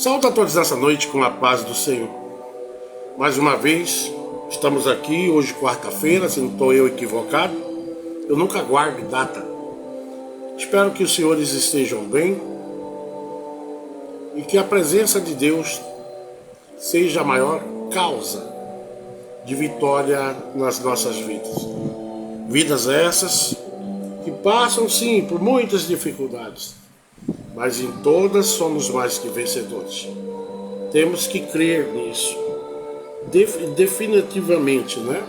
Saúde a todos nessa noite com a paz do Senhor. Mais uma vez, estamos aqui, hoje quarta-feira, se não estou eu equivocado. Eu nunca guardo data. Espero que os senhores estejam bem e que a presença de Deus seja a maior causa de vitória nas nossas vidas. Vidas essas que passam sim por muitas dificuldades, mas em todas somos mais que vencedores. Temos que crer nisso, definitivamente, né?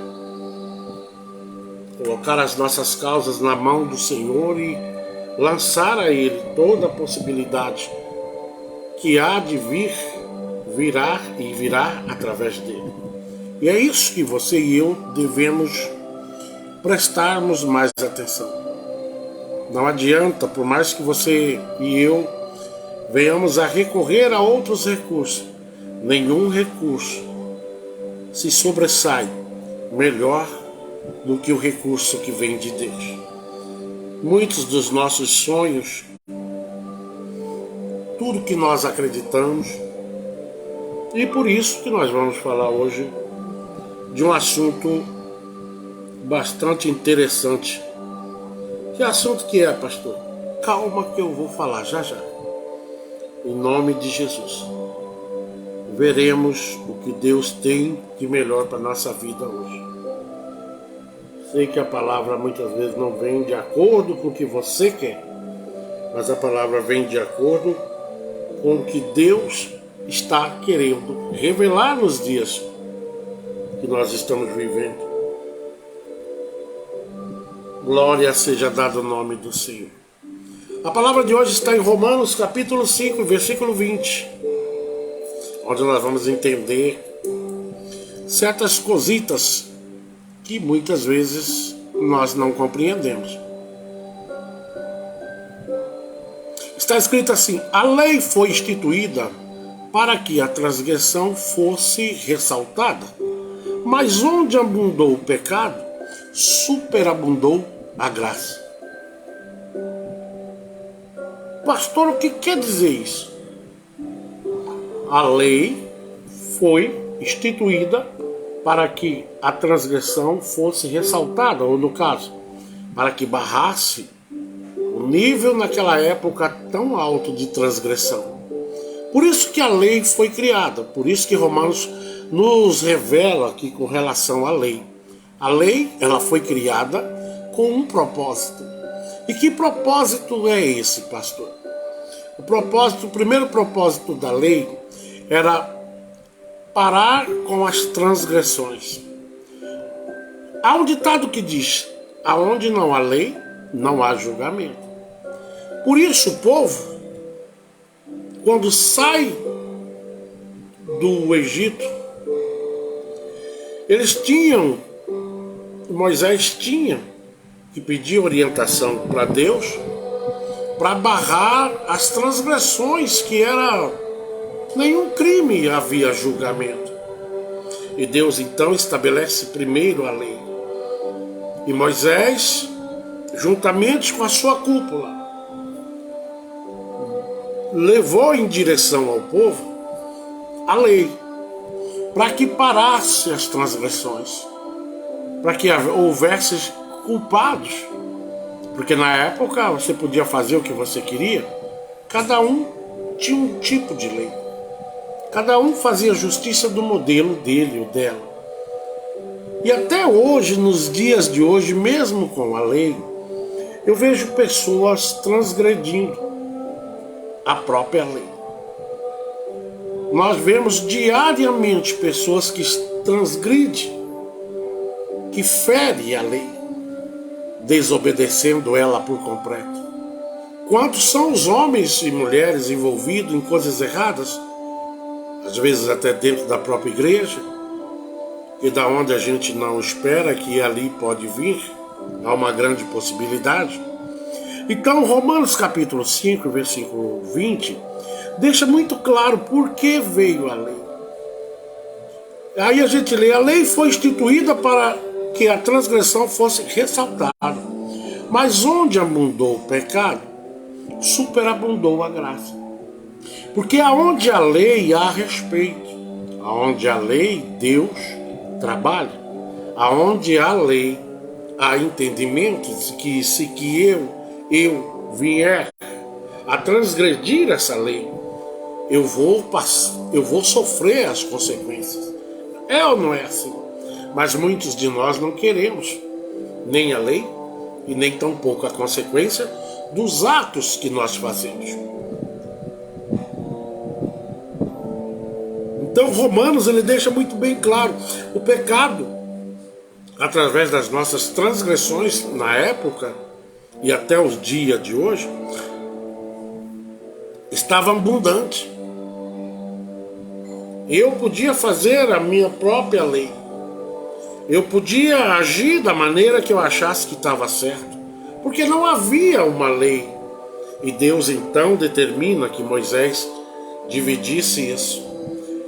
Colocar as nossas causas na mão do Senhor e lançar a Ele toda a possibilidade que há de virá através dele. E é isso que você e eu devemos prestarmos mais atenção. Não adianta, por mais que você e eu venhamos a recorrer a outros recursos, nenhum recurso se sobressai melhor do que o recurso que vem de Deus. Muitos dos nossos sonhos, tudo que nós acreditamos, e por isso que nós vamos falar hoje de um assunto bastante interessante. Que assunto que é, pastor? Calma que eu vou falar já já. Em nome de Jesus. Veremos o que Deus tem de melhor para a nossa vida hoje. Sei que a palavra muitas vezes não vem de acordo com o que você quer, mas a palavra vem de acordo com o que Deus está querendo revelar nos dias que nós estamos vivendo. Glória seja dada ao nome do Senhor. A palavra de hoje está em Romanos capítulo 5, versículo 20, onde nós vamos entender certas cositas que muitas vezes nós não compreendemos. Está escrito assim: a lei foi instituída para que a transgressão fosse ressaltada, mas onde abundou o pecado, superabundou a graça. Pastor, o que quer dizer isso? A lei foi instituída para que a transgressão fosse ressaltada, ou no caso, para que barrasse o nível naquela época tão alto de transgressão. Por isso que a lei foi criada, por isso que Romanos nos revela aqui com relação à lei. A lei, ela foi criada com um propósito. E que propósito é esse, pastor? O primeiro propósito da lei era parar com as transgressões. Há um ditado que diz: aonde não há lei, não há julgamento. Por isso o povo, quando sai do Egito, Moisés tinha que pedir orientação para Deus para barrar as transgressões, que era nenhum crime havia julgamento. E Deus então estabelece primeiro a lei. E Moisés, juntamente com a sua cúpula, levou em direção ao povo a lei, para que parasse as transgressões, para que houvesse culpados, porque na época você podia fazer o que você queria, cada um tinha um tipo de lei, cada um fazia justiça do modelo dele ou dela. E até hoje, nos dias de hoje, mesmo com a lei, eu vejo pessoas transgredindo a própria lei. Nós vemos diariamente pessoas que transgridem, que ferem a lei, desobedecendo ela por completo. Quantos são os homens e mulheres envolvidos em coisas erradas, às vezes até dentro da própria igreja, e da onde a gente não espera que ali pode vir, há uma grande possibilidade. Então, Romanos capítulo 5, versículo 20, deixa muito claro por que veio a lei. Aí a gente lê: a lei foi instituída para que a transgressão fosse ressaltada, mas onde abundou o pecado, superabundou a graça. Porque aonde há lei, há respeito. Aonde há lei, Deus trabalha. Aonde há lei, há entendimento de que se eu vier a transgredir essa lei, eu vou sofrer as consequências. É ou não é assim? Mas muitos de nós não queremos nem a lei e nem tampouco a consequência dos atos que nós fazemos. Então Romanos ele deixa muito bem claro, o pecado, através das nossas transgressões na época e até os dias de hoje, estava abundante. Eu podia fazer a minha própria lei. Eu podia agir da maneira que eu achasse que estava certo, porque não havia uma lei. E Deus então determina que Moisés dividisse isso.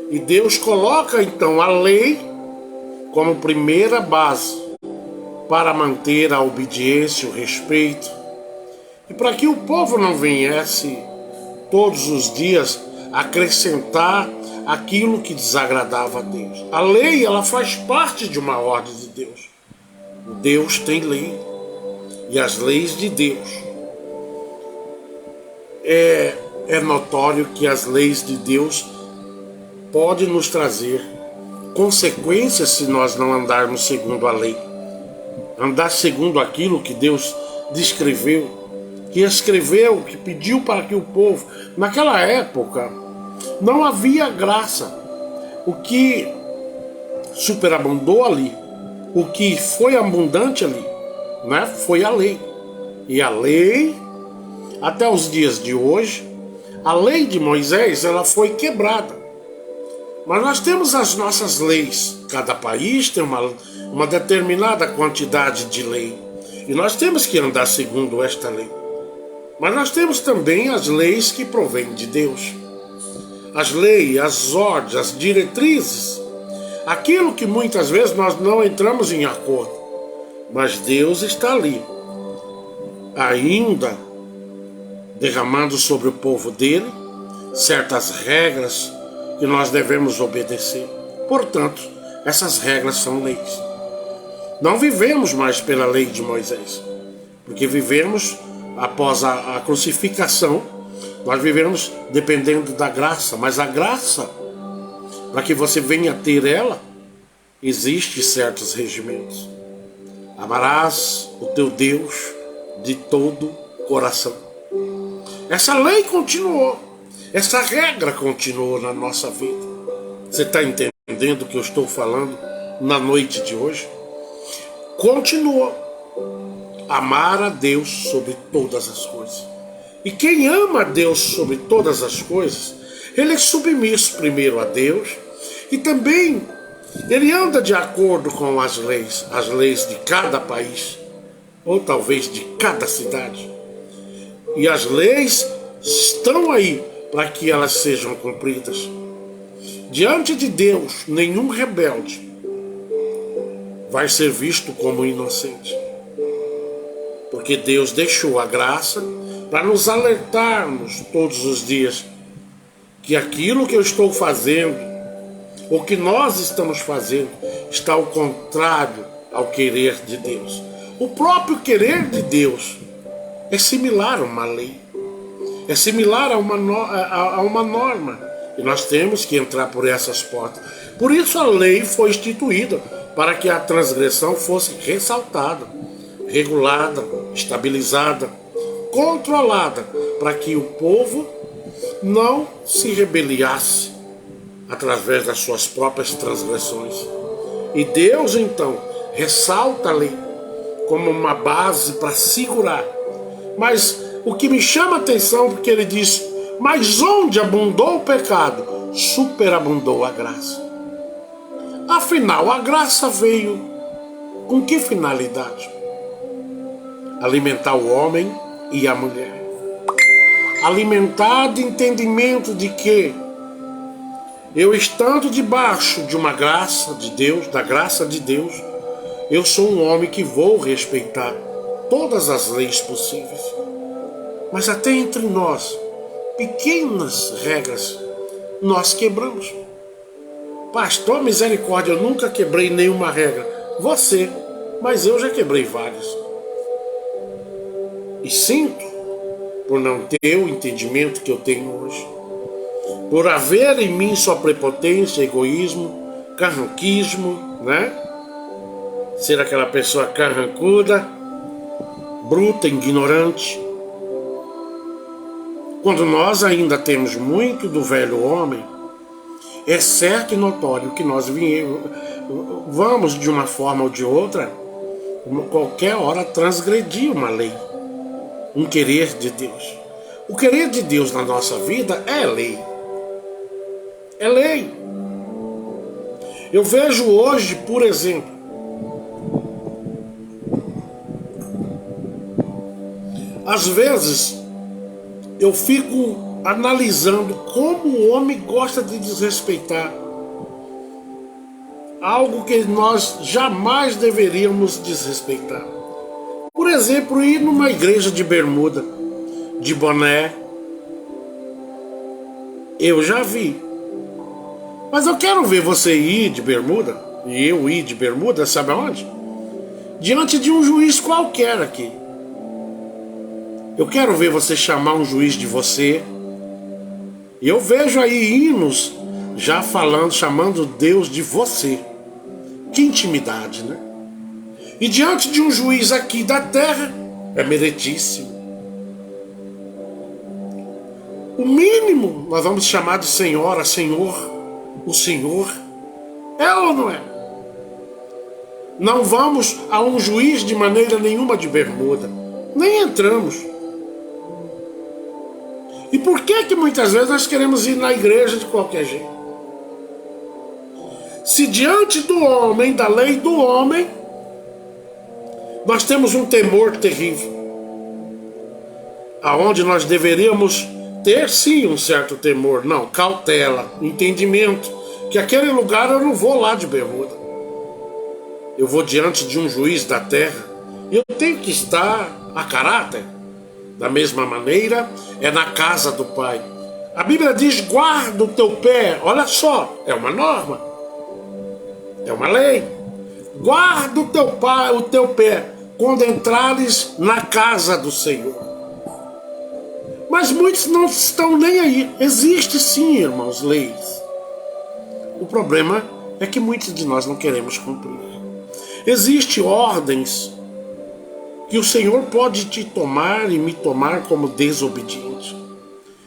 E Deus coloca então a lei como primeira base para manter a obediência, o respeito. E para que o povo não viesse todos os dias acrescentar aquilo que desagradava a Deus. A lei, ela faz parte de uma ordem de Deus. Deus tem lei. E as leis de Deus. É notório que as leis de Deus podem nos trazer consequências se nós não andarmos segundo a lei. Andar segundo aquilo que Deus descreveu, que escreveu, que pediu para que o povo... Naquela época, não havia graça. O que superabundou ali, o que foi abundante ali, né, foi a lei. E a lei, até os dias de hoje, a lei de Moisés, ela foi quebrada. Mas nós temos as nossas leis. Cada país tem uma determinada quantidade de lei. E nós temos que andar segundo esta lei. Mas nós temos também as leis que provêm de Deus. As leis, as ordens, as diretrizes. Aquilo que muitas vezes nós não entramos em acordo. Mas Deus está ali, ainda derramando sobre o povo dele certas regras que nós devemos obedecer. Portanto, essas regras são leis. Não vivemos mais pela lei de Moisés, porque vivemos após a crucificação, nós vivemos dependendo da graça, mas a graça, para que você venha a ter ela, existe certos regimentos. Amarás o teu Deus de todo o coração. Essa lei continuou. Essa regra continuou na nossa vida. Você está entendendo o que eu estou falando na noite de hoje? Continuou. Amar a Deus sobre todas as coisas. E quem ama a Deus sobre todas as coisas, ele é submisso primeiro a Deus e também ele anda de acordo com as leis de cada país, ou talvez de cada cidade. E as leis estão aí para que elas sejam cumpridas. Diante de Deus, nenhum rebelde vai ser visto como inocente. Porque Deus deixou a graça para nos alertarmos todos os dias que aquilo que eu estou fazendo, ou que nós estamos fazendo, está ao contrário ao querer de Deus. O próprio querer de Deus é similar a uma lei, é similar a uma norma, e nós temos que entrar por essas portas. Por isso a lei foi instituída, para que a transgressão fosse ressaltada, regulada, estabilizada, controlada, para que o povo não se rebeliasse através das suas próprias transgressões. E Deus então ressalta a lei como uma base para segurar. Mas o que me chama a atenção, porque ele diz: mas onde abundou o pecado, superabundou a graça. Afinal, a graça veio com que finalidade? Alimentar o homem e a mulher. Alimentar de entendimento de que eu, estando debaixo de uma graça de Deus, da graça de Deus, eu sou um homem que vou respeitar todas as leis possíveis. Mas até entre nós, pequenas regras nós quebramos. Pastor, misericórdia, eu nunca quebrei nenhuma regra. Você, mas eu já quebrei várias. E sinto por não ter o entendimento que eu tenho hoje. Por haver em mim só prepotência, egoísmo, carranquismo, né? Ser aquela pessoa carrancuda, bruta, ignorante. Quando nós ainda temos muito do velho homem, é certo e notório que nós vamos de uma forma ou de outra, qualquer hora, transgredir uma lei, um querer de Deus. O querer de Deus na nossa vida é lei. É lei. Eu vejo hoje, por exemplo, às vezes eu fico analisando como o homem gosta de desrespeitar algo que nós jamais deveríamos desrespeitar. Por exemplo, ir numa igreja de bermuda, de boné. Eu já vi. Mas eu quero ver você ir de bermuda, e eu ir de bermuda, sabe aonde? Diante de um juiz qualquer aqui. Eu quero ver você chamar um juiz de você. E eu vejo aí hinos já falando, chamando Deus de você. Que intimidade, né? E diante de um juiz aqui da terra, é meritíssimo. O mínimo nós vamos chamar de senhora, senhor, o senhor. É ou não é? Não vamos a um juiz de maneira nenhuma de bermuda. Nem entramos. E por que muitas vezes nós queremos ir na igreja de qualquer jeito? Se diante do homem, da lei do homem, nós temos um temor terrível, aonde nós deveríamos ter sim um certo temor, não, cautela, entendimento, que aquele lugar eu não vou lá de bermuda. Eu vou diante de um juiz da terra, e eu tenho que estar a caráter. Da mesma maneira, é na casa do Pai. A Bíblia diz, guarda o teu pé. Olha só, é uma norma. É uma lei. Guarda o teu pé quando entrares na casa do Senhor. Mas muitos não estão nem aí. Existe sim, irmãos, leis. O problema é que muitos de nós não queremos cumprir. Existem ordens que o Senhor pode te tomar e me tomar como desobediente.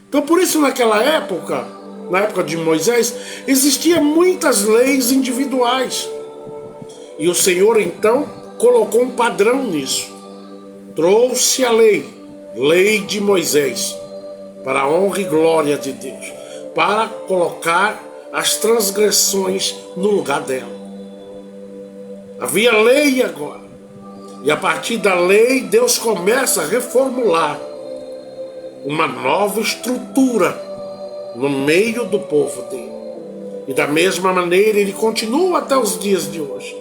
Então por isso naquela época, na época de Moisés, existiam muitas leis individuais. E o Senhor então colocou um padrão nisso. Trouxe a lei de Moisés, para a honra e glória de Deus, para colocar as transgressões no lugar dela. Havia lei agora. E a partir da lei, Deus começa a reformular uma nova estrutura no meio do povo dele. E da mesma maneira, ele continua até os dias de hoje.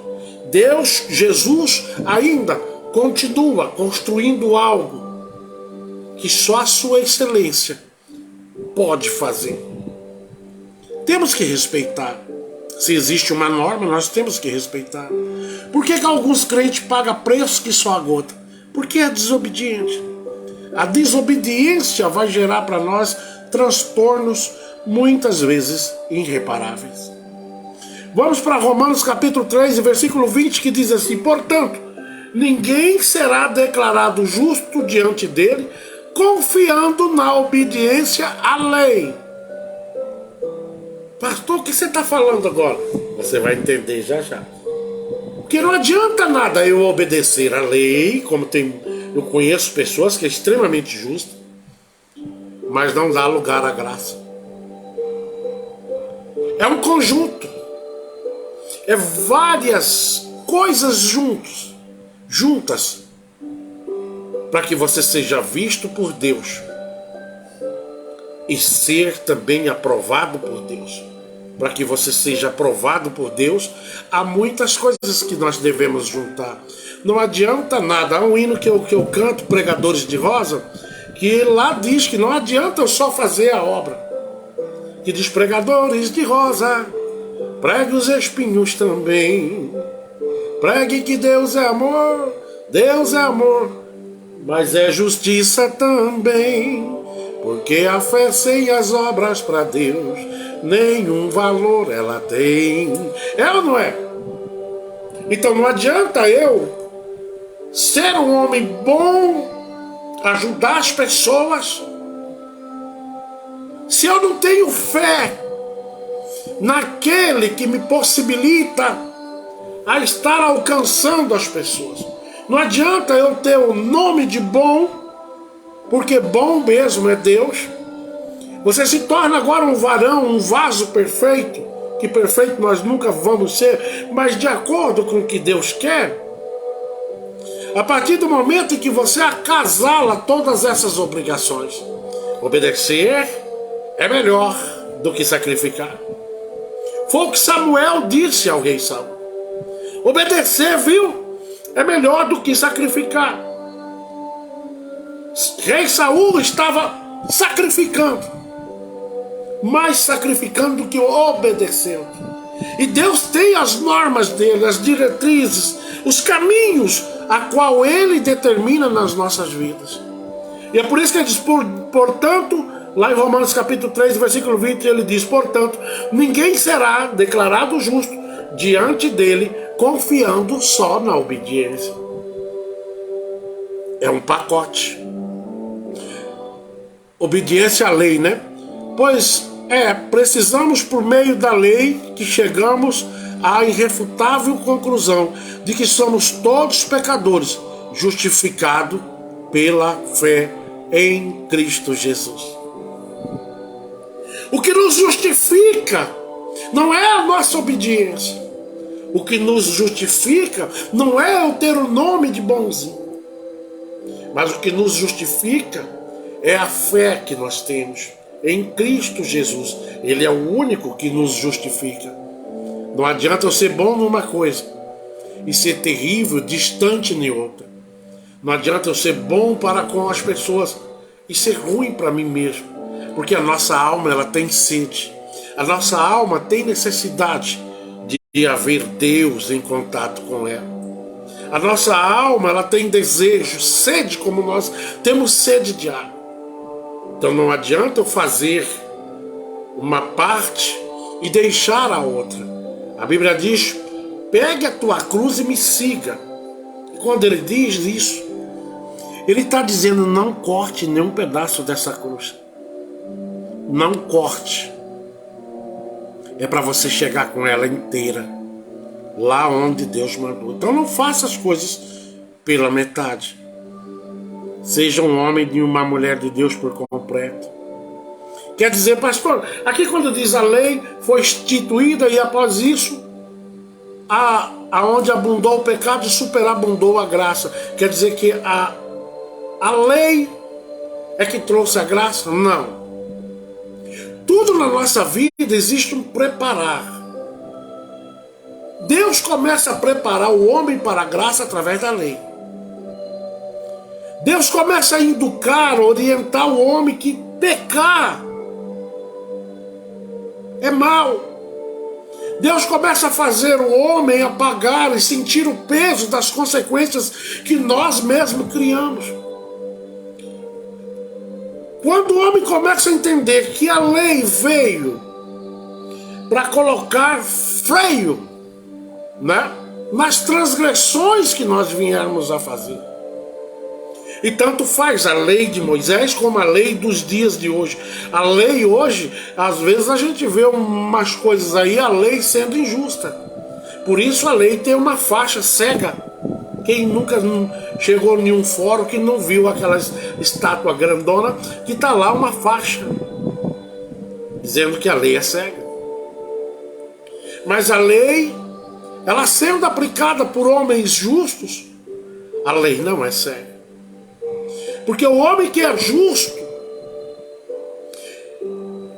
Deus, Jesus, ainda continua construindo algo que só a sua excelência pode fazer. Temos que respeitar. Se existe uma norma, nós temos que respeitar. Por que alguns crentes pagam preço que só a gota? Porque é desobediente. A desobediência vai gerar para nós transtornos muitas vezes irreparáveis. Vamos para Romanos capítulo 3, versículo 20, que diz assim: portanto, ninguém será declarado justo diante dele, confiando na obediência à lei. Pastor, o que você está falando agora? Você vai entender já já. Porque não adianta nada eu obedecer à lei, como eu conheço pessoas que é extremamente justa, mas não dá lugar à graça. É um conjunto. É várias coisas juntas, para que você seja visto por Deus e ser também aprovado por Deus. Para que você seja aprovado por Deus, há muitas coisas que nós devemos juntar. Não adianta nada. Há um hino que eu canto, Pregadores de Rosa, que lá diz que não adianta eu só fazer a obra. Que diz: pregadores de rosa, pregue os espinhos também. Pregue que Deus é amor, mas é justiça também. Porque a fé sem as obras para Deus, nenhum valor ela tem. É ou não é? Então não adianta eu ser um homem bom, ajudar as pessoas, se eu não tenho fé naquele que me possibilita a estar alcançando as pessoas. Não adianta eu ter o nome de bom, porque bom mesmo é Deus. Você se torna agora um varão, um vaso perfeito, que perfeito nós nunca vamos ser, mas de acordo com o que Deus quer. A partir do momento em que você acasala todas essas obrigações, obedecer é melhor do que sacrificar. Foi o que Samuel disse ao rei Saul. Obedecer, viu? É melhor do que sacrificar. Rei Saul estava sacrificando, mais sacrificando do que obedecendo. E Deus tem as normas dele, as diretrizes, os caminhos a qual ele determina nas nossas vidas. E é por isso que ele diz: portanto, lá em Romanos capítulo 3, versículo 20, ele diz: portanto, ninguém será declarado justo diante dele, confiando só na obediência. É um pacote. Obediência à lei, né? Pois precisamos, por meio da lei, que chegamos à irrefutável conclusão de que somos todos pecadores, justificados pela fé em Cristo Jesus. O que nos justifica não é a nossa obediência. O que nos justifica não é eu ter o nome de bonzinho. Mas o que nos justifica é a fé que nós temos em Cristo Jesus. Ele é o único que nos justifica. Não adianta eu ser bom numa coisa e ser terrível, distante em outra. Não adianta eu ser bom para com as pessoas e ser ruim para mim mesmo. Porque a nossa alma, ela tem sede. A nossa alma tem necessidade de haver Deus em contato com ela. A nossa alma, ela tem desejo, sede, como nós temos sede de água. Então não adianta eu fazer uma parte e deixar a outra. A Bíblia diz: pegue a tua cruz e me siga. E quando ele diz isso, ele está dizendo: não corte nenhum pedaço dessa cruz. Não corte. É para você chegar com ela inteira, lá onde Deus mandou. Então não faça as coisas pela metade. Seja um homem e uma mulher de Deus por completo. Quer dizer, pastor, aqui quando diz a lei foi instituída e após isso, aonde abundou o pecado, superabundou a graça. Quer dizer que a lei é que trouxe a graça? Não. Tudo na nossa vida existe um preparar. Deus começa a preparar o homem para a graça através da lei. Deus começa a educar, orientar o homem que pecar é mal. Deus começa a fazer o homem a pagar e sentir o peso das consequências que nós mesmos criamos. Quando o homem começa a entender que a lei veio para colocar freio, né, nas transgressões que nós viemos a fazer. E tanto faz a lei de Moisés como a lei dos dias de hoje. A lei hoje, às vezes a gente vê umas coisas aí, a lei sendo injusta. Por isso a lei tem uma faixa cega. Quem nunca chegou em um fórum que não viu aquela estátua grandona que está lá uma faixa dizendo que a lei é cega. Mas a lei, ela sendo aplicada por homens justos, a lei não é cega. Porque o homem que é justo,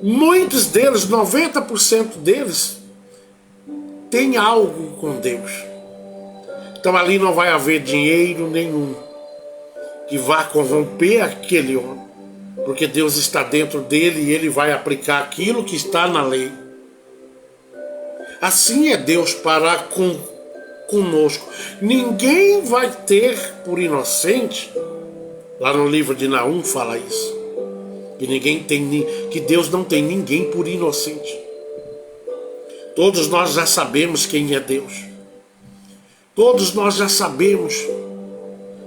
muitos deles, 90% deles, tem algo com Deus. Então ali não vai haver dinheiro nenhum que vá corromper aquele homem. porque Deus está dentro dele e ele vai aplicar aquilo que está na lei. Assim é Deus para conosco. Ninguém vai ter por inocente, lá no livro de Naum fala isso, que Deus não tem ninguém por inocente. Todos nós já sabemos quem é Deus. Todos nós já sabemos.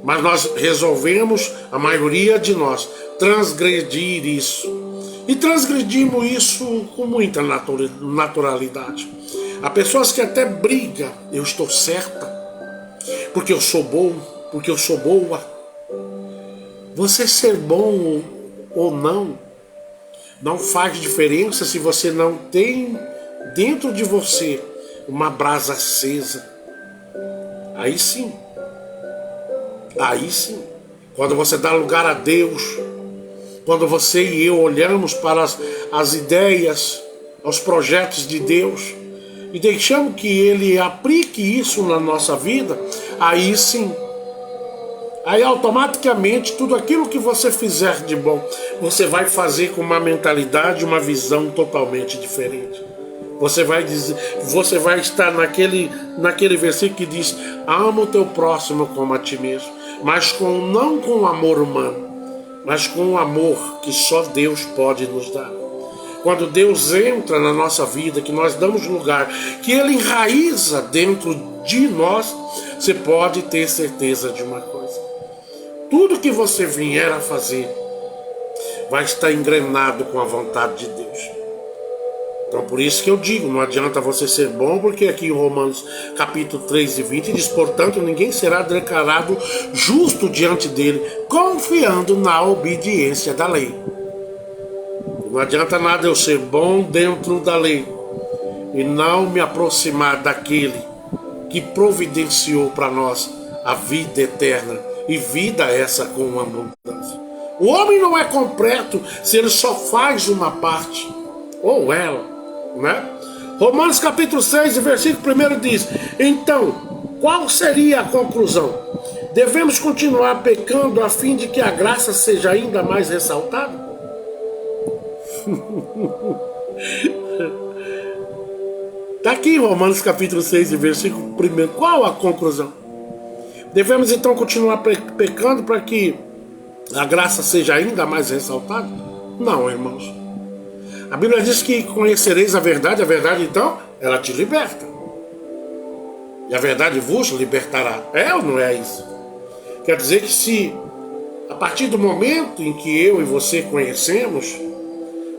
Mas nós resolvemos, a maioria de nós, transgredir isso. E transgredimos isso com muita naturalidade. Há pessoas que até brigam. Eu estou certa, porque eu sou bom, porque eu sou boa. Você ser bom ou não faz diferença se você não tem dentro de você uma brasa acesa. Aí sim, quando você dá lugar a Deus, quando você e eu olhamos para as ideias, aos projetos de Deus e deixamos que Ele aplique isso na nossa vida, aí sim, aí automaticamente tudo aquilo que você fizer de bom, você vai fazer com uma mentalidade, uma visão totalmente diferente. Você vai estar naquele versículo que diz: ama o teu próximo como a ti mesmo, mas não com amor humano, mas com o amor que só Deus pode nos dar. Quando Deus entra na nossa vida, que nós damos lugar, que Ele enraiza dentro de nós, você pode ter certeza de uma coisa: tudo que você vier a fazer vai estar engrenado com a vontade de Deus. Então por isso que eu digo, não adianta você ser bom, porque aqui em Romanos capítulo 3 e 20 diz: portanto ninguém será declarado justo diante dele, confiando na obediência da lei. Não adianta nada eu ser bom dentro da lei e não me aproximar daquele que providenciou para nós a vida eterna, e vida essa com abundância. O homem não é completo se ele só faz uma parte, ou ela, né? Romanos capítulo 6, versículo 1 diz: então, qual seria a conclusão? Devemos continuar pecando a fim de que a graça seja ainda mais ressaltada? Está aqui em Romanos capítulo 6, versículo 1. Qual a conclusão? Devemos então continuar pecando para que a graça seja ainda mais ressaltada? Não, irmãos. A Bíblia diz que conhecereis a verdade então, ela te liberta. E a verdade vos libertará. É ou não é isso? Quer dizer que se, a partir do momento em que eu e você conhecemos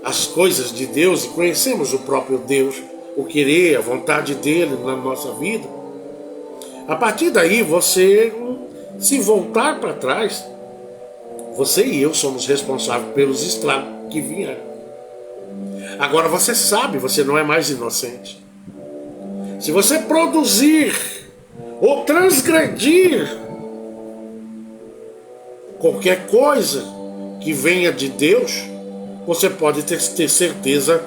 as coisas de Deus e conhecemos o próprio Deus, o querer, a vontade dele na nossa vida, a partir daí você, se voltar para trás, você e eu somos responsáveis pelos estragos que vieram. Agora você sabe, você não é mais inocente. Se você produzir ou transgredir qualquer coisa que venha de Deus, você pode ter certeza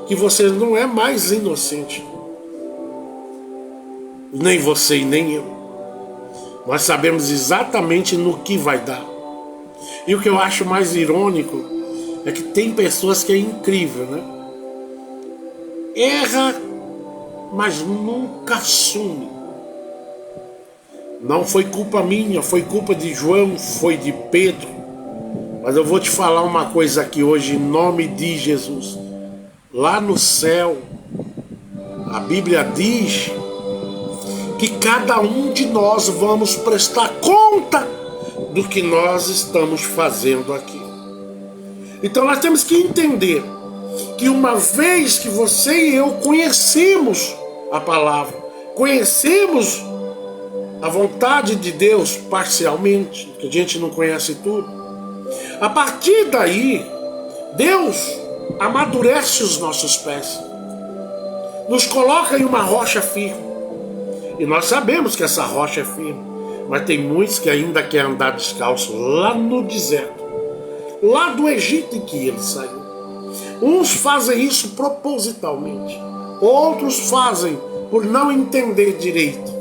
que você não é mais inocente. Nem você e nem eu. Nós sabemos exatamente no que vai dar. E o que eu acho mais irônico é que tem pessoas que é incrível, né? Erra, mas nunca assume. Não foi culpa minha, foi culpa de João, foi de Pedro. Mas eu vou te falar uma coisa aqui hoje, em nome de Jesus. Lá no céu, a Bíblia diz que cada um de nós vamos prestar conta do que nós estamos fazendo aqui. Então nós temos que entender que uma vez que você e eu conhecemos a palavra, conhecemos a vontade de Deus parcialmente, que a gente não conhece tudo, a partir daí, Deus amadurece os nossos pés, nos coloca em uma rocha firme. E nós sabemos que essa rocha é firme, mas tem muitos que ainda querem andar descalço lá no deserto, lá do Egito em que ele saiu. Uns fazem isso propositalmente, outros fazem por não entender direito,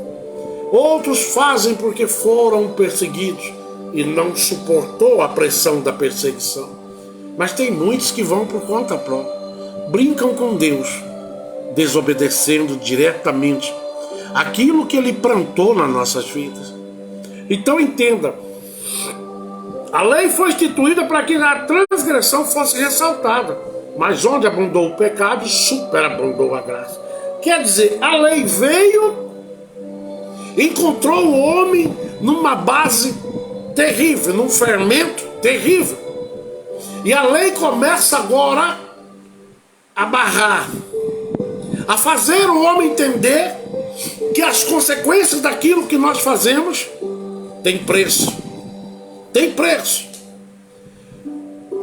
outros fazem porque foram perseguidos e não suportou a pressão da perseguição. Mas tem muitos que vão por conta própria, brincam com Deus, desobedecendo diretamente aquilo que Ele plantou nas nossas vidas. Então entenda, a lei foi instituída para que a transgressão fosse ressaltada, mas onde abundou o pecado, superabundou a graça. Quer dizer, a lei veio, encontrou o homem numa base terrível, num fermento terrível. E a lei começa agora a barrar, a fazer o homem entender que as consequências daquilo que nós fazemos tem preço. Tem preço.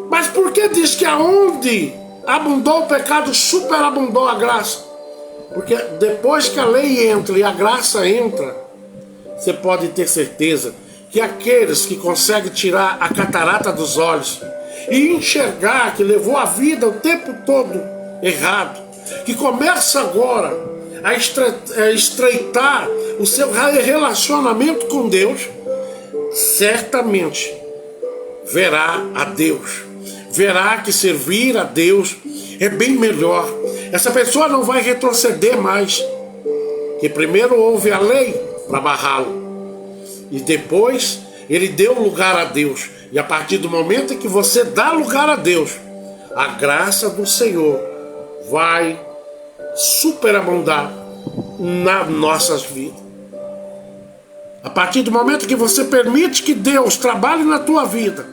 Mas por que diz que aonde abundou o pecado, superabundou a graça? Porque depois que a lei entra e a graça entra, você pode ter certeza que aqueles que conseguem tirar a catarata dos olhos e enxergar que levou a vida o tempo todo errado, que começa agora a estreitar o seu relacionamento com Deus, certamente verá a Deus, verá que servir a Deus é bem melhor. Essa pessoa não vai retroceder mais, que primeiro houve a lei para barrá-lo, e depois ele deu lugar a Deus. E a partir do momento em que você dá lugar a Deus, a graça do Senhor vai superabundar nas nossas vidas. A partir do momento que você permite que Deus trabalhe na tua vida,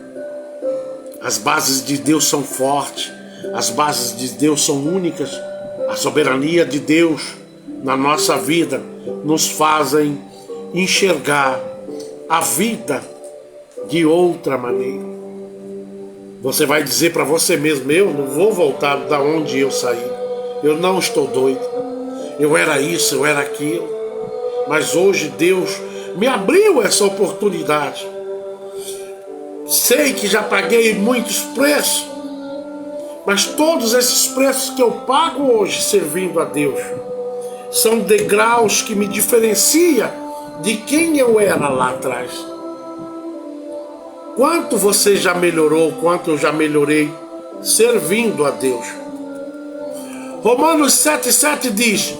as bases de Deus são fortes, as bases de Deus são únicas. A soberania de Deus na nossa vida nos fazem enxergar a vida de outra maneira. Você vai dizer para você mesmo: eu não vou voltar da onde eu saí, eu não estou doido, eu era isso, eu era aquilo, mas hoje Deus me abriu essa oportunidade. Sei que já paguei muitos preços, mas todos esses preços que eu pago hoje servindo a Deus são degraus que me diferenciam de quem eu era lá atrás. Quanto você já melhorou, quanto eu já melhorei servindo a Deus. Romanos 7,7 diz: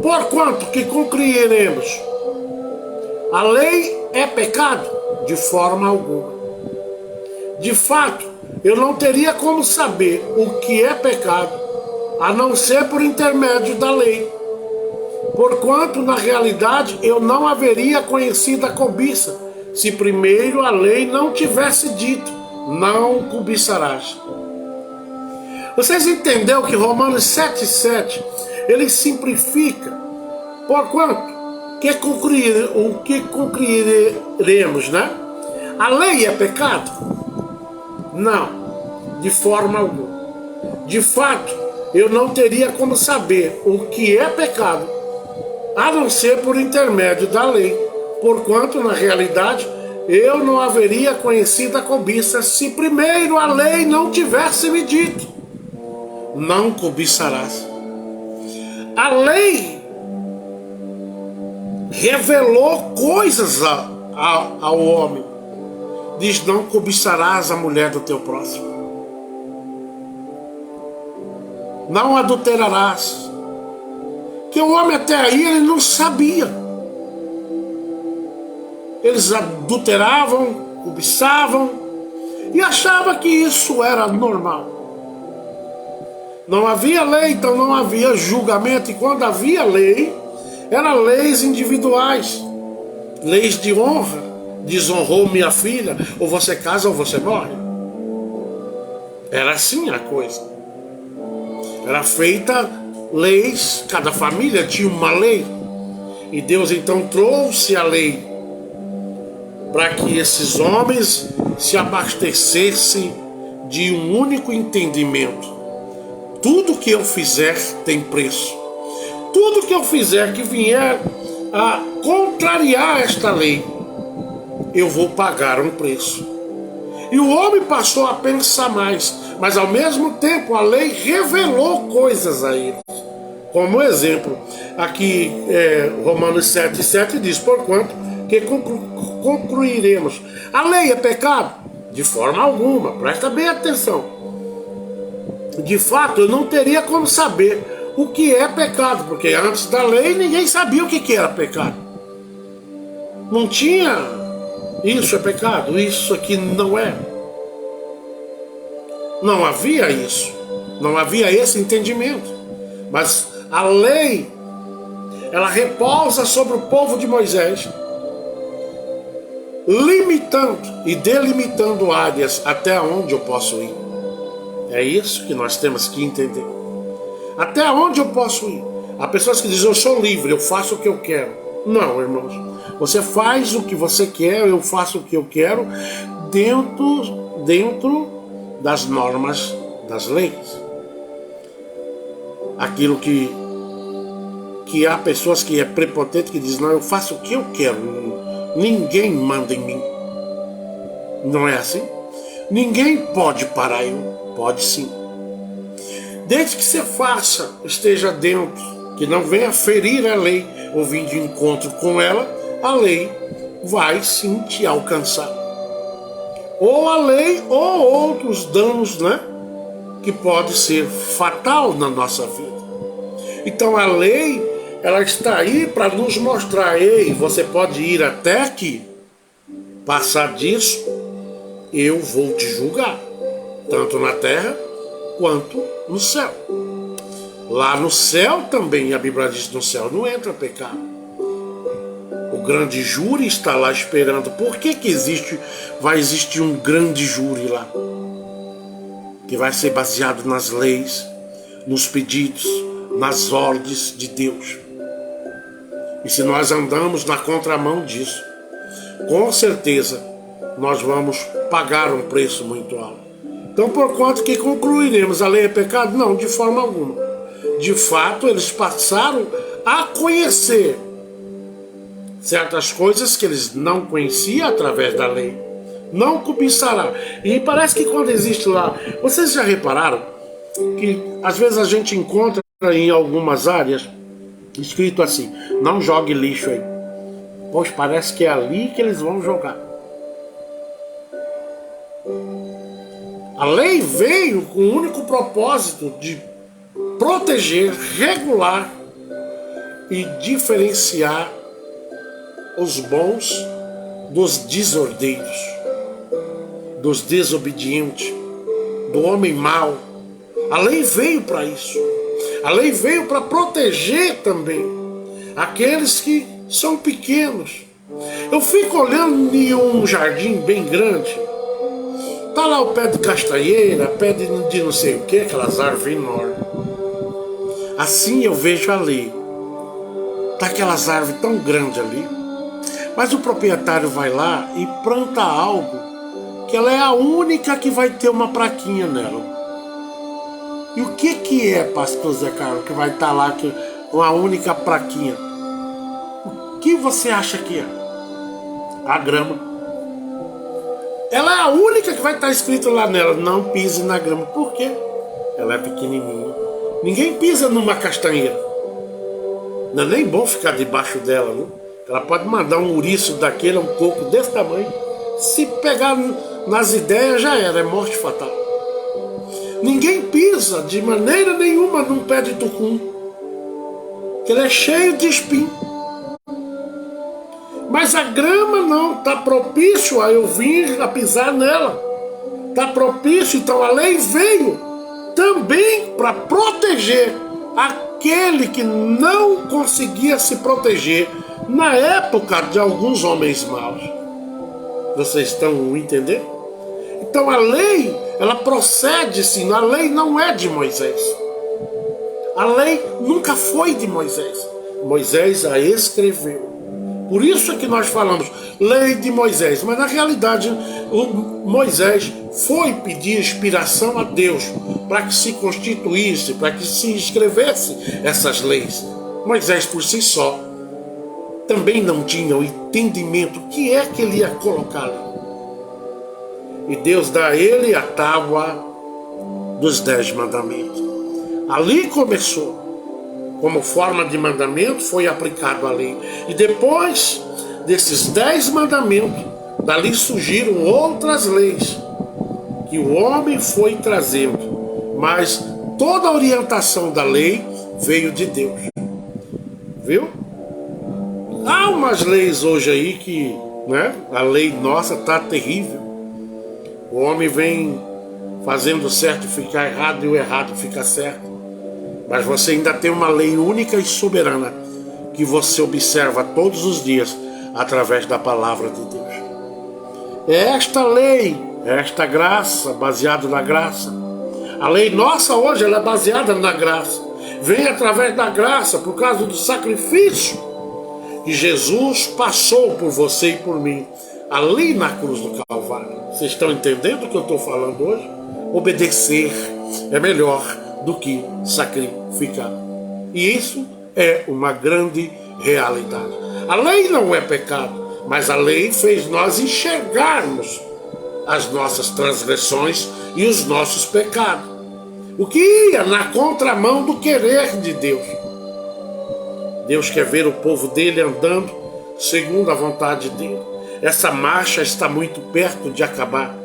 porquanto que concluiremos, a lei é pecado? De forma alguma. De fato, eu não teria como saber o que é pecado, a não ser por intermédio da lei. Porquanto, na realidade, eu não haveria conhecido a cobiça, se primeiro a lei não tivesse dito: não cobiçarás. Vocês entenderam que Romanos 7,7, ele simplifica. Porquanto, o que concluiremos, né? A lei é pecado? Não, de forma alguma. De fato, eu não teria como saber o que é pecado, a não ser por intermédio da lei. Porquanto, na realidade, eu não haveria conhecido a cobiça, se primeiro a lei não tivesse me dito: não cobiçarás. A lei revelou coisas ao homem. Diz: não cobiçarás a mulher do teu próximo, não adulterarás. Que o homem até aí ele não sabia. Eles adulteravam, cobiçavam e achavam que isso era normal. Não havia lei, então não havia julgamento. E quando havia lei, eram leis individuais, leis de honra. Desonrou minha filha, ou você casa ou você morre. Era assim a coisa. Era feita leis, cada família tinha uma lei. E Deus então trouxe a lei para que esses homens se abastecessem de um único entendimento: tudo que eu fizer tem preço. Tudo que eu fizer que vier a contrariar esta lei, eu vou pagar um preço. E o homem passou a pensar mais, mas ao mesmo tempo a lei revelou coisas a ele. Como exemplo, aqui Romanos 7,7 diz: porquanto que concluiremos, a lei é pecado? De forma alguma, presta bem atenção. De fato, eu não teria como saber o que é pecado, porque antes da lei ninguém sabia o que era pecado. Não tinha isso é pecado, isso aqui não é. Não havia isso, não havia esse entendimento. Mas a lei, ela repousa sobre o povo de Moisés, limitando e delimitando áreas até onde eu posso ir. É isso que nós temos que entender. Até onde eu posso ir? Há pessoas que dizem, eu sou livre, eu faço o que eu quero. Não, irmãos. Você faz o que você quer, eu faço o que eu quero, dentro das normas das leis. Aquilo que há pessoas que é prepotente, que dizem, não, eu faço o que eu quero, ninguém manda em mim. Não é assim? Ninguém pode parar eu. Pode sim. Desde que você faça, esteja dentro, que não venha ferir a lei ou vir de encontro com ela, a lei vai sim te alcançar. Ou a lei ou outros danos, né? Que pode ser fatal na nossa vida. Então a lei, ela está aí para nos mostrar, ei, você pode ir até aqui, passar disso, eu vou te julgar, tanto na terra quanto no céu. Lá no céu também, a Bíblia diz, no céu não entra pecado. O grande júri está lá esperando. Por que vai existir um grande júri lá? Que vai ser baseado nas leis, nos pedidos, nas ordens de Deus. E se nós andamos na contramão disso, com certeza nós vamos pagar um preço muito alto. Então, por quanto que concluiremos, a lei é pecado? Não, de forma alguma. De fato, eles passaram a conhecer certas coisas que eles não conheciam através da lei. Não cobiçará. E parece que quando existe lá, vocês já repararam que às vezes a gente encontra em algumas áreas escrito assim, não jogue lixo aí. Pois parece que é ali que eles vão jogar. A lei veio com o único propósito de proteger, regular e diferenciar os bons dos desordeiros, dos desobedientes, do homem mau. A lei veio para isso. A lei veio para proteger também aqueles que são pequenos. Eu fico olhando em um jardim bem grande. Tá lá o pé de castanheira, pé de não sei o que, aquelas árvores enormes. Assim eu vejo a lei. Tá aquelas árvores tão grandes ali. Mas o proprietário vai lá e planta algo que ela é a única que vai ter uma plaquinha nela. E o que é, pastor Zé Carlos, que vai estar lá com a única plaquinha? O que você acha que é? A grama. Ela é a única que vai estar escrito lá nela, não pise na grama. Por quê? Ela é pequenininha. Ninguém pisa numa castanheira. Não é nem bom ficar debaixo dela, né? Ela pode mandar um ouriço daquele, um coco desse tamanho. Se pegar nas ideias, já era, é morte fatal. Ninguém pisa de maneira nenhuma num pé de tucum, que ele é cheio de espinho. Mas a grama não, está propício a eu vir a pisar nela. Está propício, então a lei veio também para proteger aquele que não conseguia se proteger na época de alguns homens maus. Vocês estão entendendo? Então a lei, ela procede sim, a lei não é de Moisés. A lei nunca foi de Moisés. Moisés a escreveu. Por isso é que nós falamos lei de Moisés, mas na realidade Moisés foi pedir inspiração a Deus para que se constituísse, para que se escrevesse essas leis. Moisés por si só também não tinha o entendimento o que é que ele ia colocar ali. E Deus dá a ele a tábua dos 10 mandamentos. Ali começou. Como forma de mandamento, foi aplicado a lei. E depois desses 10 mandamentos, Dali surgiram outras leis que o homem foi trazendo, mas toda a orientação da lei veio de Deus. Viu? Há umas leis hoje aí que, né, a lei nossa está terrível. O homem vem fazendo certo ficar errado e o errado fica certo. Mas você ainda tem uma lei única e soberana que você observa todos os dias através da palavra de Deus. É esta lei, é esta graça, baseada na graça. A lei nossa hoje ela é baseada na graça. Vem através da graça, por causa do sacrifício que Jesus passou por você e por mim, ali na cruz do Calvário. Vocês estão entendendo o que eu estou falando hoje? Obedecer é melhor do que sacrificar. E isso é uma grande realidade. A lei não é pecado, mas a lei fez nós enxergarmos as nossas transgressões e os nossos pecados, o que ia na contramão do querer de Deus. Deus quer ver o povo dele andando segundo a vontade dele. Essa marcha está muito perto de acabar.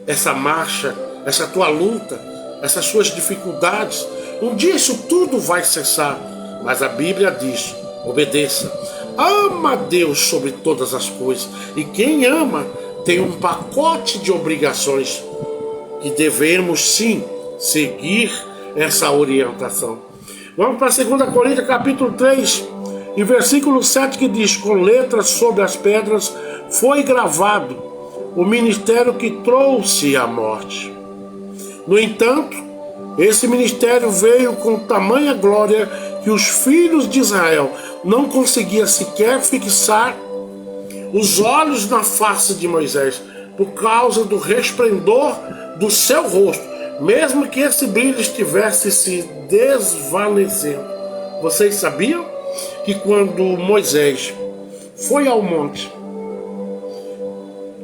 Essa marcha, essa tua luta, essas suas dificuldades, um dia isso tudo vai cessar. Mas a Bíblia diz: obedeça. Ama a Deus sobre todas as coisas. E quem ama tem um pacote de obrigações que devemos sim seguir essa orientação. Vamos para 2 Coríntios capítulo 3 e versículo 7, que diz: com letras sobre as pedras foi gravado o ministério que trouxe a morte. No entanto, esse ministério veio com tamanha glória que os filhos de Israel não conseguiam sequer fixar os olhos na face de Moisés por causa do resplendor do seu rosto, mesmo que esse brilho estivesse se desvanecendo. Vocês sabiam que quando Moisés foi ao monte,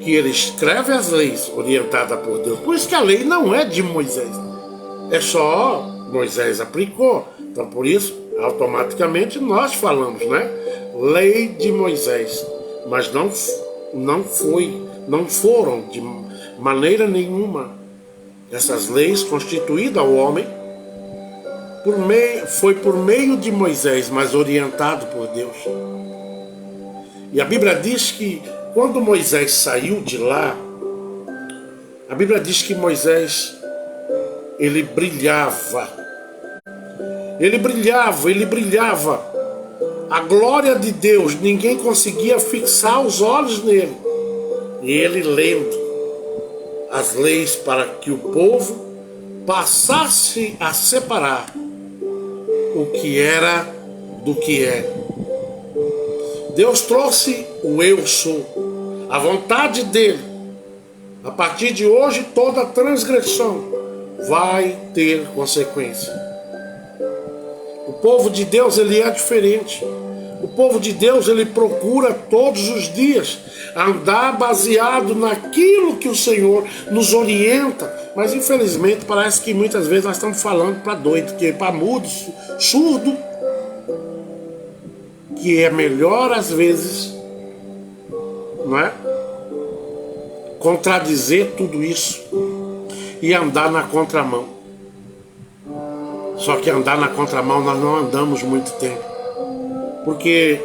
que ele escreve as leis orientadas por Deus, por isso que a lei não é de Moisés, é só Moisés aplicou. Então por isso automaticamente nós falamos, né? Lei de Moisés, mas não foram de maneira nenhuma essas leis constituídas ao homem. Foi por meio de Moisés, mas orientado por Deus. E a Bíblia diz que quando Moisés saiu de lá, a Bíblia diz que Moisés, ele brilhava. Ele brilhava. A glória de Deus, ninguém conseguia fixar os olhos nele. E ele lendo as leis para que o povo passasse a separar o que era do que é. Deus trouxe o eu sou, a vontade dele. A partir de hoje, toda transgressão vai ter consequência. O povo de Deus, ele é diferente. O povo de Deus, ele procura todos os dias andar baseado naquilo que o Senhor nos orienta. Mas infelizmente parece que muitas vezes nós estamos falando para doido, para mudo, surdo, que é melhor às vezes, não é? Contradizer tudo isso e andar na contramão. Só que andar na contramão nós não andamos muito tempo, porque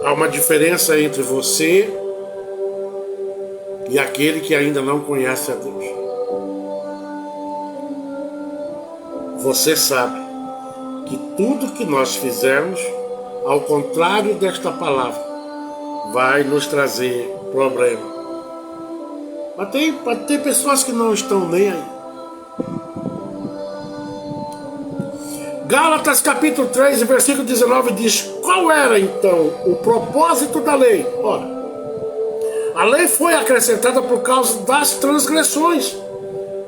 há uma diferença entre você e aquele que ainda não conhece a Deus. Você sabe que tudo que nós fizermos, ao contrário desta palavra, vai nos trazer problema. Mas tem pessoas que não estão nem aí. Gálatas capítulo 3, versículo 19 diz: qual era então o propósito da lei? Ora, a lei foi acrescentada por causa das transgressões,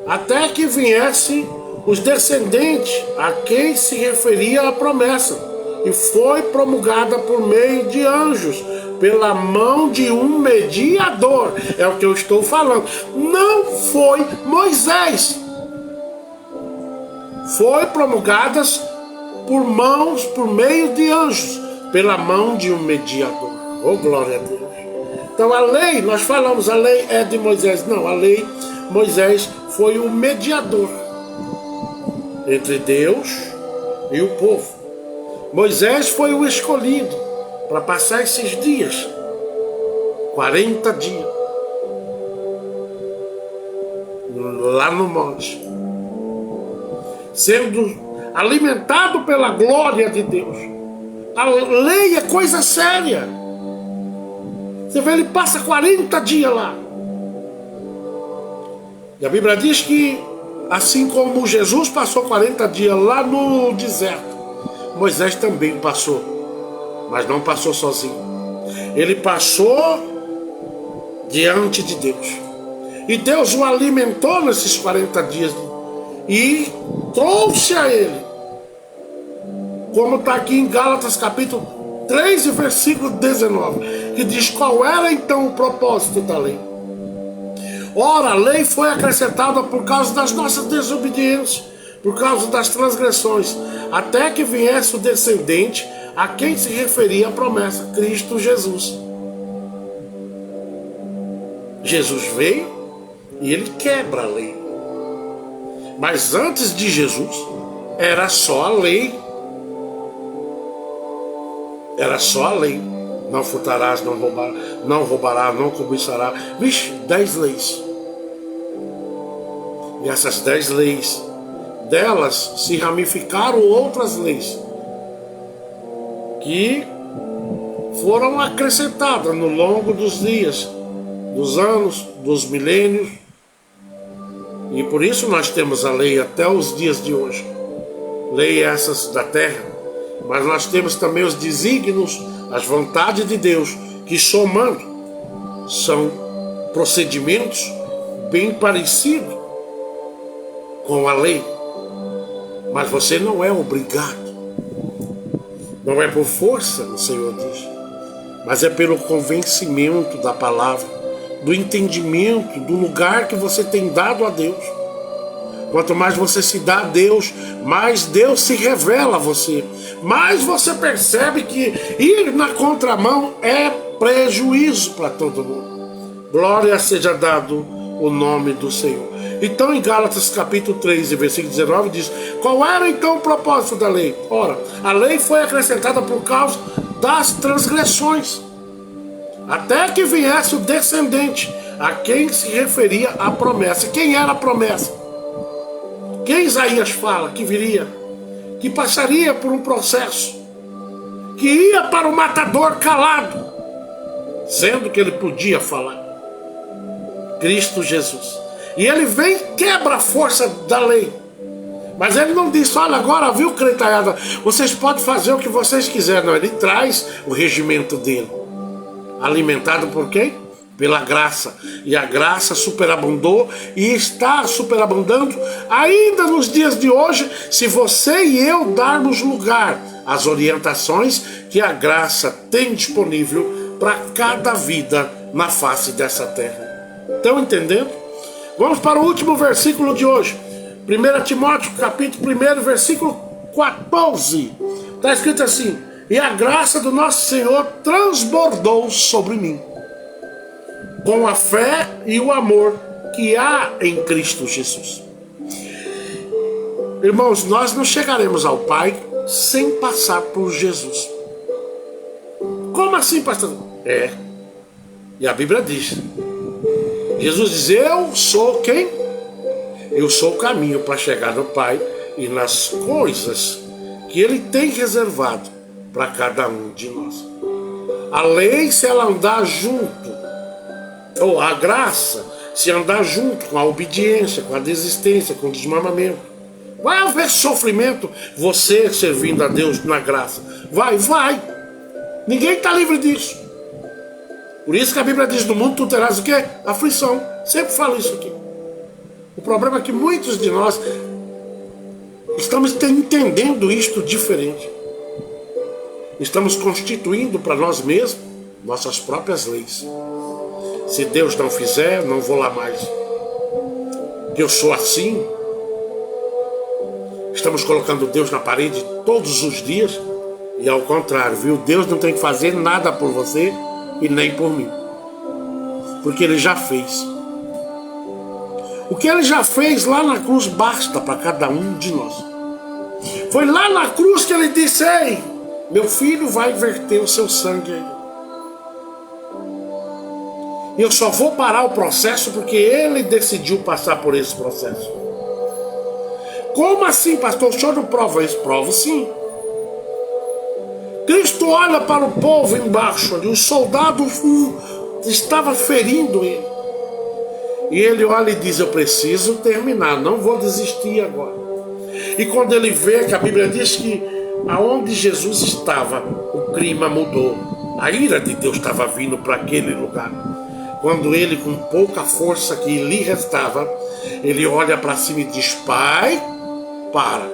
até que viessem os descendentes a quem se referia a promessa, e foi promulgada por meio de anjos, pela mão de um mediador. É o que eu estou falando. Não foi Moisés. Foi promulgadas por meio de anjos, pela mão de um mediador. Oh, glória a Deus. Então a lei, nós falamos, a lei é de Moisés. Não, a lei, Moisés foi o mediador entre Deus e o povo. Moisés foi o escolhido para passar esses dias, 40 dias, lá no monte, sendo alimentado pela glória de Deus. A lei é coisa séria. Você vê, ele passa 40 dias lá. E a Bíblia diz que, assim como Jesus passou 40 dias lá no deserto, Moisés também passou, mas não passou sozinho. Ele passou diante de Deus. E Deus o alimentou nesses 40 dias e trouxe a ele, como está aqui em Gálatas capítulo 3 e versículo 19, que diz qual era então o propósito da lei. Ora, a lei foi acrescentada por causa das nossas desobediências, por causa das transgressões, até que viesse o descendente a quem se referia a promessa, Cristo Jesus. Jesus veio e ele quebra a lei. Mas antes de Jesus, era só a lei. Era só a lei. Não furtarás, não roubarás, não cobiçarás. Vixe, 10 leis. E essas 10 leis, delas se ramificaram outras leis que foram acrescentadas no longo dos dias, dos anos, dos milênios. E por isso nós temos a lei até os dias de hoje. Lei essas da terra. Mas nós temos também os desígnios, as vontades de Deus, que somando são procedimentos bem parecidos com a lei. Mas você não é obrigado. Não é por força, o Senhor diz, mas é pelo convencimento da palavra, do entendimento, do lugar que você tem dado a Deus. Quanto mais você se dá a Deus, mais Deus se revela a você. Mais você percebe que ir na contramão é prejuízo para todo mundo. Glória seja dado o nome do Senhor. Então em Gálatas capítulo 3 e versículo 19 diz: qual era então o propósito da lei? Ora, a lei foi acrescentada por causa das transgressões, até que viesse o descendente a quem se referia a promessa. Quem era a promessa? Quem Isaías fala que viria, que passaria por um processo, que ia para o matador calado, sendo que ele podia falar. Cristo Jesus. E ele vem e quebra a força da lei. Mas ele não diz, olha agora, viu, cretaiada, vocês podem fazer o que vocês quiserem. Não, ele traz o regimento dele. Alimentado por quem? Pela graça. E a graça superabundou e está superabundando ainda nos dias de hoje, se você e eu darmos lugar às orientações que a graça tem disponível para cada vida na face dessa terra. Estão entendendo? Vamos para o último versículo de hoje. 1 Timóteo capítulo 1, versículo 14. Está escrito assim: e a graça do nosso Senhor transbordou sobre mim, com a fé e o amor que há em Cristo Jesus. Irmãos, nós não chegaremos ao Pai sem passar por Jesus. Como assim, pastor? E a Bíblia diz, Jesus diz, eu sou quem? Eu sou o caminho para chegar no Pai e nas coisas que Ele tem reservado para cada um de nós. A lei, se ela andar junto, ou a graça, se andar junto com a obediência, com a desistência, com o desmamamento, vai haver sofrimento, você servindo a Deus na graça. Vai. Ninguém está livre disso. Por isso que a Bíblia diz, no mundo tu terás o quê? Aflição. Sempre falo isso aqui. O problema é que muitos de nós estamos entendendo isto diferente. Estamos constituindo para nós mesmos nossas próprias leis. Se Deus não fizer, não vou lá mais. Eu sou assim. Estamos colocando Deus na parede todos os dias. E ao contrário, viu? Deus não tem que fazer nada por você e nem por mim. porque ele já fez. O que ele já fez lá na cruz basta para cada um de nós. Foi lá na cruz que ele disse: ei, meu filho vai verter o seu sangue aí. E eu só vou parar o processo porque ele decidiu passar por esse processo. Como assim, pastor? O senhor não prova isso? Provo sim. Cristo olha para o povo embaixo ali, o soldado estava ferindo ele. E ele olha e diz: eu preciso terminar, não vou desistir agora. E quando ele vê que a Bíblia diz que aonde Jesus estava, o clima mudou. A ira de Deus estava vindo para aquele lugar. Quando ele, com pouca força que lhe restava, ele olha para cima e diz: Pai, para.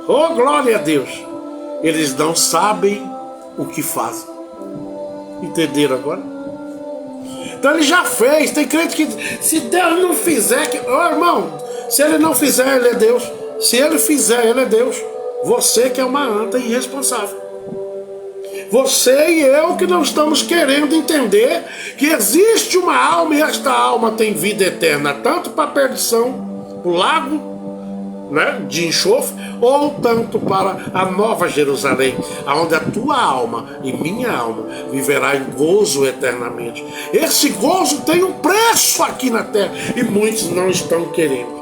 Oh, glória a Deus. Eles não sabem o que fazem. Entenderam agora? Então ele já fez. Tem crente que, se Deus não fizer, irmão, se ele não fizer, ele é Deus. Se ele fizer, ele é Deus. Você que é uma anta irresponsável. Você e eu que não estamos querendo entender que existe uma alma e esta alma tem vida eterna, tanto para a perdição, o lago, né, de enxofre, ou tanto para a nova Jerusalém, onde a tua alma e minha alma viverá em gozo eternamente. Esse gozo tem um preço aqui na terra e muitos não estão querendo.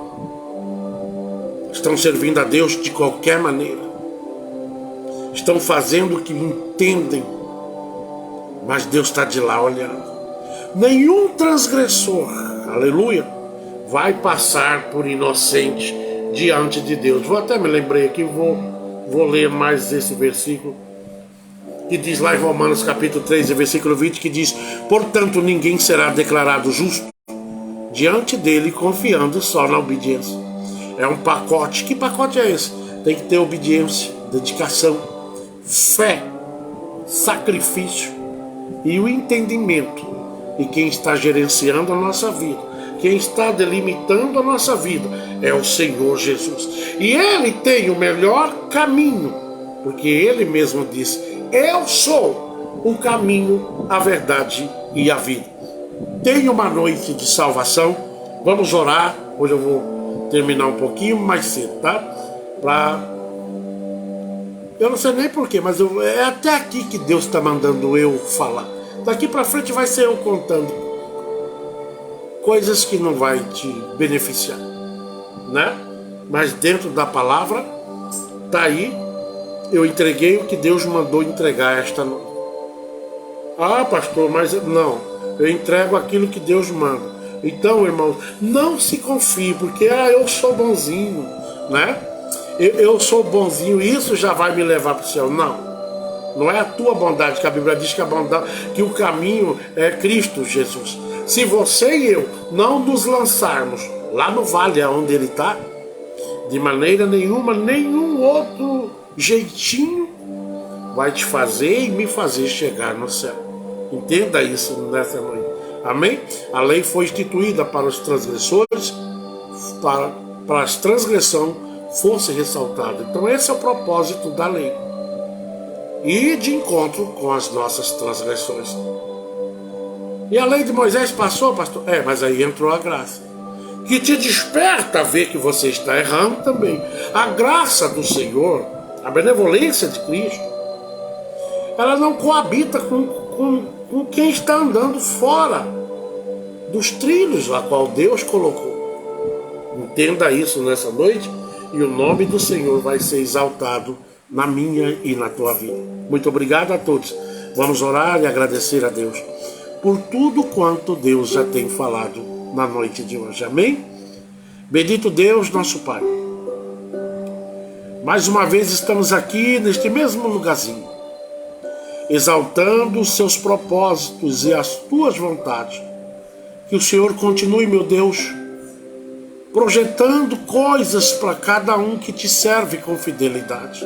Estão servindo a Deus de qualquer maneira. Estão fazendo o que entendem, mas Deus está de lá olhando. Nenhum transgressor, aleluia, vai passar por inocente diante de Deus. Vou até me lembrei aqui, vou ler mais esse versículo que diz lá em Romanos capítulo 3, versículo 20, que diz: portanto ninguém será declarado justo diante dele confiando só na obediência. É um pacote. Que pacote é esse? Tem que ter obediência, dedicação, fé, sacrifício e o entendimento. E quem está gerenciando a nossa vida, quem está delimitando a nossa vida, é o Senhor Jesus. E Ele tem o melhor caminho, porque Ele mesmo disse: eu sou o caminho, a verdade e a vida. Tenha uma noite de salvação. Vamos orar. Hoje eu vou terminar um pouquinho mais cedo, tá? Eu não sei nem porquê, mas é até aqui que Deus está mandando eu falar. Daqui para frente vai ser eu contando coisas que não vai te beneficiar, né? Mas dentro da palavra tá aí. Eu entreguei o que Deus mandou entregar esta noite. Ah, pastor, mas não. Eu entrego aquilo que Deus manda. Então, irmãos, não se confie, porque eu sou bonzinho, né? Eu sou bonzinho, isso já vai me levar para o céu. Não, não é a tua bondade, que a Bíblia diz que a bondade, que o caminho é Cristo Jesus. Se você e eu não nos lançarmos lá no vale onde Ele está, de maneira nenhuma, nenhum outro jeitinho vai te fazer e me fazer chegar no céu. Entenda isso nessa noite. Amém? A lei foi instituída para os transgressores, para as transgressões fosse ressaltada. Então esse é o propósito da lei. E de encontro com as nossas transgressões. E a lei de Moisés passou, pastor? Mas aí entrou a graça, que te desperta a ver que você está errando também. A graça do Senhor, a benevolência de Cristo, ela não coabita com quem está andando fora dos trilhos a qual Deus colocou. Entenda isso nessa noite, e o nome do Senhor vai ser exaltado na minha e na tua vida. Muito obrigado a todos. Vamos orar e agradecer a Deus por tudo quanto Deus já tem falado na noite de hoje. Amém? Bendito Deus, nosso Pai. Mais uma vez estamos aqui neste mesmo lugarzinho, exaltando os seus propósitos e as tuas vontades. Que o Senhor continue, meu Deus, projetando coisas para cada um que te serve com fidelidade.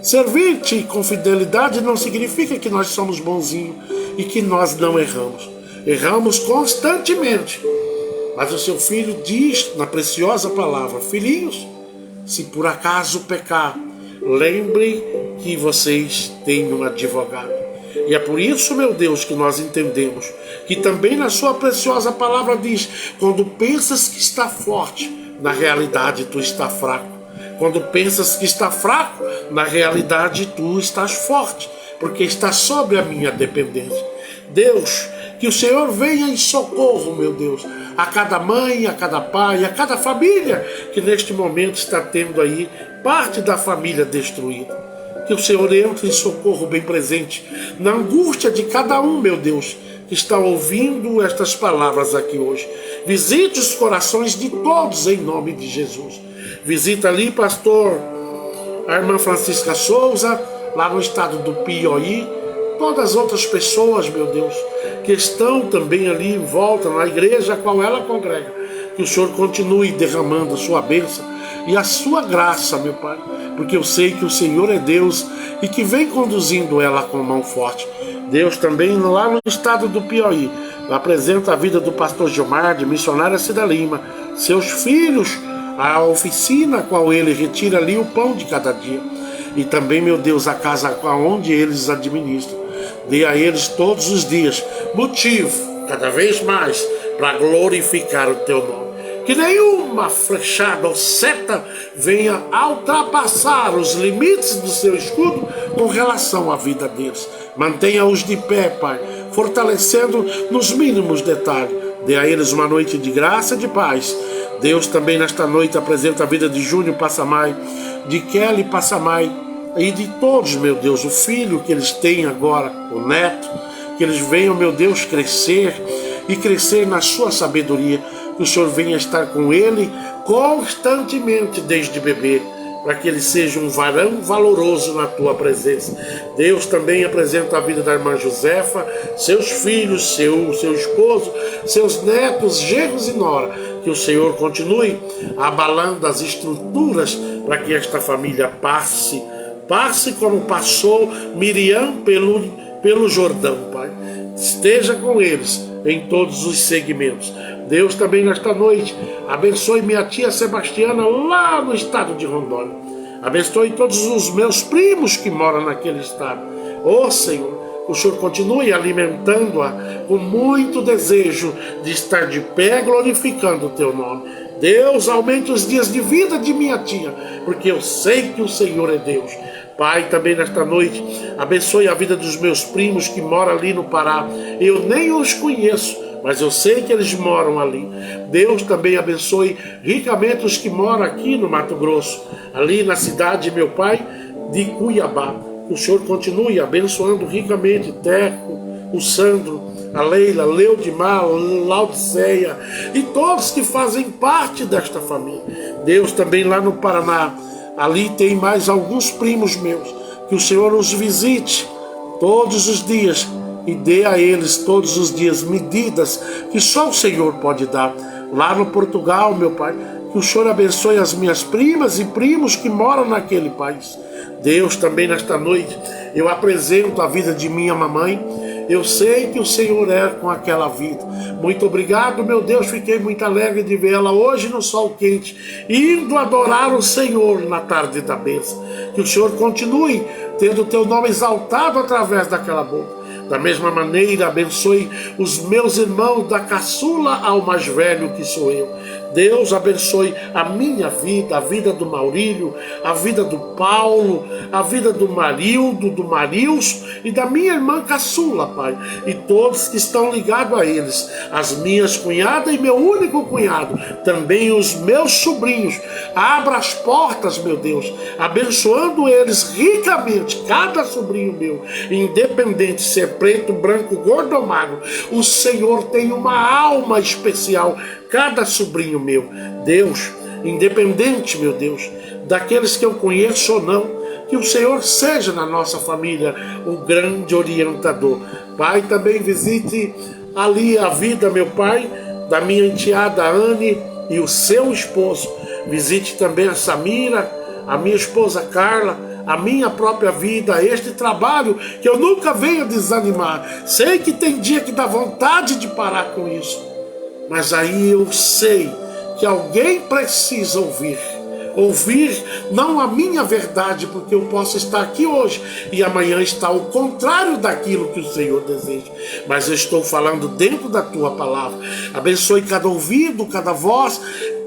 Servir-te com fidelidade não significa que nós somos bonzinhos e que nós não erramos. Erramos constantemente. Mas o seu Filho diz na preciosa palavra: filhinhos, se por acaso pecar, lembre que vocês têm um advogado. E é por isso, meu Deus, que nós entendemos que também na sua preciosa palavra diz: quando pensas que está forte, na realidade tu está fraco. Quando pensas que está fraco, na realidade tu estás forte, porque está sob a minha dependência. Deus, que o Senhor venha em socorro, meu Deus, a cada mãe, a cada pai, a cada família que neste momento está tendo aí parte da família destruída. Que o Senhor entre em socorro bem presente na angústia de cada um, meu Deus, que está ouvindo estas palavras aqui hoje. Visite os corações de todos em nome de Jesus. Visita ali, pastor, a irmã Francisca Souza, lá no estado do Piauí, todas as outras pessoas, meu Deus, que estão também ali em volta na igreja a qual ela congrega. Que o Senhor continue derramando a sua bênção e a sua graça, meu Pai, porque eu sei que o Senhor é Deus e que vem conduzindo ela com mão forte. Deus também lá no estado do Piauí apresenta a vida do pastor Gilmar, de missionária Cida Lima, seus filhos, a oficina a qual ele retira ali o pão de cada dia. E também, meu Deus, a casa onde eles administram. Dê a eles todos os dias motivo, cada vez mais, para glorificar o teu nome. Que nenhuma flechada ou seta venha ultrapassar os limites do seu escudo com relação à vida deles. Mantenha-os de pé, Pai, fortalecendo nos mínimos detalhes. Dê a eles uma noite de graça e de paz. Deus também nesta noite apresenta a vida de Júnior Passamai, de Kelly Passamai e de todos, meu Deus, o filho que eles têm agora, o neto, que eles venham, meu Deus, crescer e crescer na sua sabedoria. Que o Senhor venha estar com ele constantemente desde bebê, para que ele seja um varão valoroso na tua presença. Deus também apresenta a vida da irmã Josefa, seus filhos, seu esposo, seus netos, genros e nora. Que o Senhor continue abalando as estruturas para que esta família passe como passou Miriam pelo Jordão, Pai. Esteja com eles em todos os segmentos. Deus também nesta noite abençoe minha tia Sebastiana lá no estado de Rondônia. Abençoe todos os meus primos que moram naquele estado. Ó Senhor, o Senhor continue alimentando-a com muito desejo de estar de pé glorificando o teu nome. Deus, aumente os dias de vida de minha tia, porque eu sei que o Senhor é Deus. Pai, também nesta noite, abençoe a vida dos meus primos que moram ali no Pará. Eu nem os conheço, mas eu sei que eles moram ali. Deus também abençoe ricamente os que moram aqui no Mato Grosso, ali na cidade, meu Pai, de Cuiabá. O Senhor continue abençoando ricamente Teco, o Sandro, a Leila, Leudimar, Laudiceia e todos que fazem parte desta família. Deus também lá no Paraná, ali tem mais alguns primos meus. Que o Senhor os visite todos os dias e dê a eles todos os dias medidas que só o Senhor pode dar. Lá no Portugal, meu Pai, que o Senhor abençoe as minhas primas e primos que moram naquele país. Deus, também nesta noite, eu apresento a vida de minha mamãe. Eu sei que o Senhor é com aquela vida. Muito obrigado, meu Deus, fiquei muito alegre de vê-la hoje no sol quente, indo adorar o Senhor na tarde da bênção. Que o Senhor continue tendo o teu nome exaltado através daquela boca. Da mesma maneira, abençoe os meus irmãos da caçula ao mais velho que sou eu. Deus abençoe a minha vida, a vida do Maurílio, a vida do Paulo, a vida do Marildo, do Marilson e da minha irmã caçula, Pai. E todos que estão ligados a eles, as minhas cunhadas e meu único cunhado, também os meus sobrinhos. Abra as portas, meu Deus, abençoando eles ricamente, cada sobrinho meu, independente se é preto, branco, gordo ou magro. O Senhor tem uma alma especial, cada sobrinho meu. Deus, independente, meu Deus, daqueles que eu conheço ou não, que o Senhor seja na nossa família o grande orientador. Pai, também visite ali a vida, meu Pai, da minha enteada Anne e o seu esposo. Visite também a Samira, a minha esposa Carla, a minha própria vida, este trabalho que eu nunca venho desanimar. Sei que tem dia que dá vontade de parar com isso, mas aí eu sei que alguém precisa ouvir ouvir não a minha verdade, porque eu posso estar aqui hoje e amanhã está ao contrário daquilo que o Senhor deseja, mas eu estou falando dentro da tua palavra. Abençoe cada ouvido, cada voz,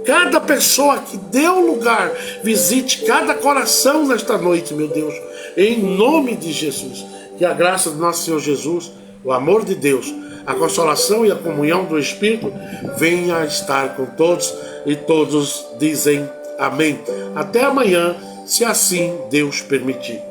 cada pessoa que deu lugar, visite cada coração nesta noite, meu Deus, em nome de Jesus. Que a graça do nosso Senhor Jesus, o amor de Deus, a consolação e a comunhão do Espírito venha estar com todos, e todos dizem amém. Até amanhã, se assim Deus permitir.